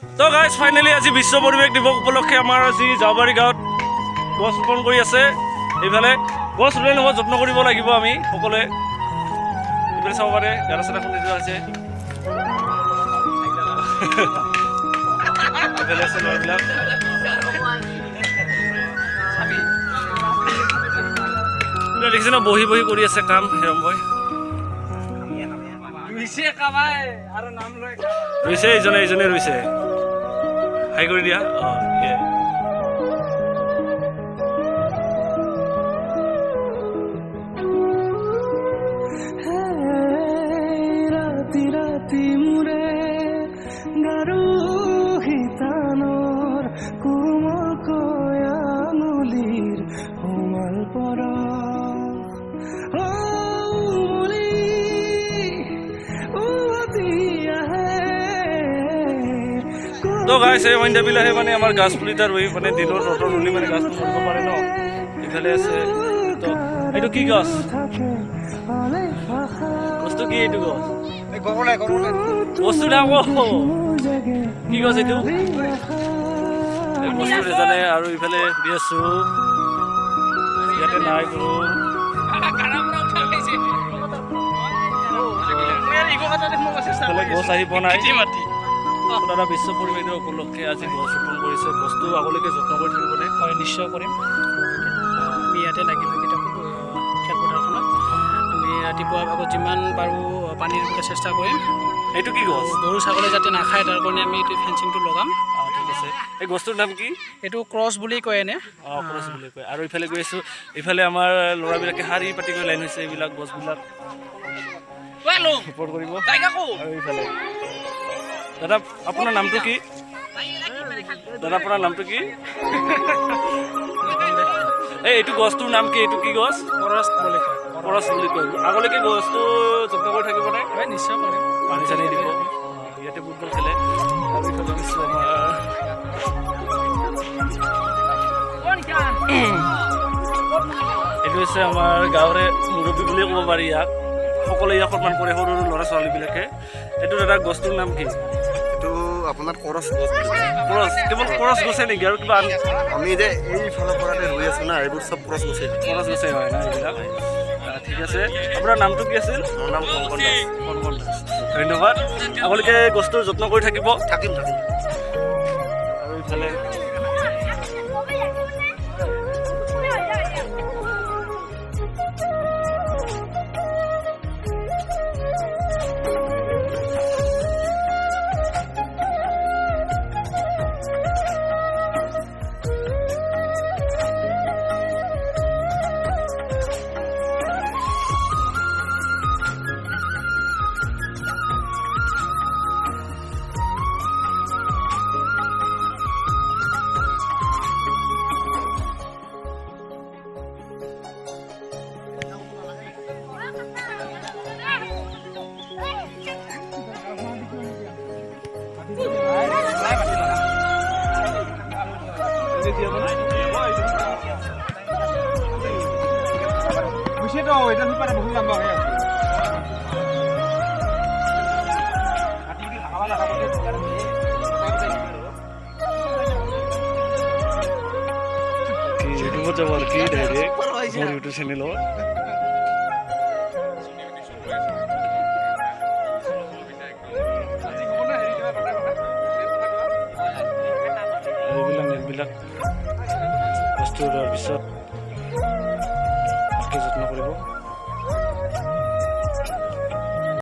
তো guys finally আজি বিশ্ব পৰিৱেশ দিৱস উপলক্ষে আমাৰ আজি জাওবাৰী গাঁৱত গছ ৰোপণ কৰি আছে। এইফালে গছ ৰুলে নহ'ব, যত্ন কৰিব লাগিব আমি সকলোৱে। এইফালে চাব পাৰে গাৰা চাৰা খুলি যোৱা হৈছে। এইফালে আছে ল'ৰাবিলাক। দেখিছে ন বহি বহি কৰি আছে কাম হেৰম বয়। ৰুইছে ইজনে ৰুইছে। হাই কৰি দিয়া। ৰাতি ৰাতি মোৰে গাৰু হিতানৰ কোমল কয়াঙুলিৰ সোমাল পৰা তো গাইছ এই মইন্দাবিলাহে মানে আমাৰ গাছ পুলি এটা ৰুই মানে দিনৰ ৰ'দত ৰুলি মানে গাছটো মৰিব পাৰে ন। ইফালে আছে তো এইটো কি গছ? গছটো কি এইটো গছ? বস্তু নাম কি গছ এইটো? বস্তু নাজানে। আৰু ইফালে সুধি আছো ইয়াতে নাই কোনো। গছ আহিব নাই। দাদা বিশ্ব পৰিৱেশ দিৱস উপলক্ষে আজি গছ ৰোপণ কৰিছে। বস্তু আগলৈকে যত্ন কৰি থাকিবনে? হয়, নিশ্চয় কৰিম। আমি ইয়াতে লাগি লাগি থাকোঁ খেলপথাৰখনত। আমি ৰাতিপুৱা ভাগত যিমান পাৰোঁ পানী দিবলৈ চেষ্টা কৰিম। এইটো কি গছ? গৰু ছাগলী যাতে নাখায় তাৰ কাৰণে আমি এইটো ফেঞ্চিংটো লগাম। ঠিক আছে। এই গছটোৰ নাম কি? এইটো ক্ৰছ বুলি কয় এনে। ক্ৰছ বুলি কয়। আৰু ইফালে গৈ আছোঁ, ইফালে আমাৰ ল'ৰাবিলাকে শাৰী পাতি কৰি লাইন হৈছে এইবিলাক গছবিলাক ৰোপণ কৰিব। আৰু ইফালে দাদা আপোনাৰ নামটো কি? দাদা আপোনাৰ নামটো কি? এইটো গছটোৰ নাম কি? এইটো কি গছ? ক্ৰছ বুলি কয়। ক্ৰছ বুলি কয়। আগলৈকে গছটো যত্ন কৰি থাকিব নে? হয়, নিশ্চয় কৰিম। পানী চানী দিব। ইয়াতে ফুটবল খেলে। আৰু ইফালে দিছোঁ আমাৰ এইটো হৈছে আমাৰ গাঁৱৰে মুৰব্বী বুলিয়ে ক'ব পাৰি ইয়াক। সকলোৱে ইয়াক সন্মান কৰে, সৰু সৰু ল'ৰা ছোৱালীবিলাকে। এইটো দাদা গছটোৰ নাম কি? এইটো আপোনাৰ কৰচ গছ। ক্ৰছ কেৱল ক্ৰছ গছে নেকি আৰু কিবা? আমি যে এইফালৰ পৰা ৰুই আছো না, এইবোৰ চব ক্ৰচ গছে। ক্ৰছ গছে হয় না এইবিলাক? ঠিক আছে। আপোনাৰ নামটো কি আছিল? মোৰ নাম কংকন দাস। কংকন দাস। ধন্যবাদ। আপোনালোকে গছটোৰ যত্ন কৰি থাকিব। থাকিম। আৰু ইফালে ইউটিউবত যাব আৰু কি ডাইৰেক্ট মোৰ ইউটিউব চেনেলত এইবিলাক বস্তু ৰোৱাৰ পিছত ভালকৈ যত্ন কৰিব।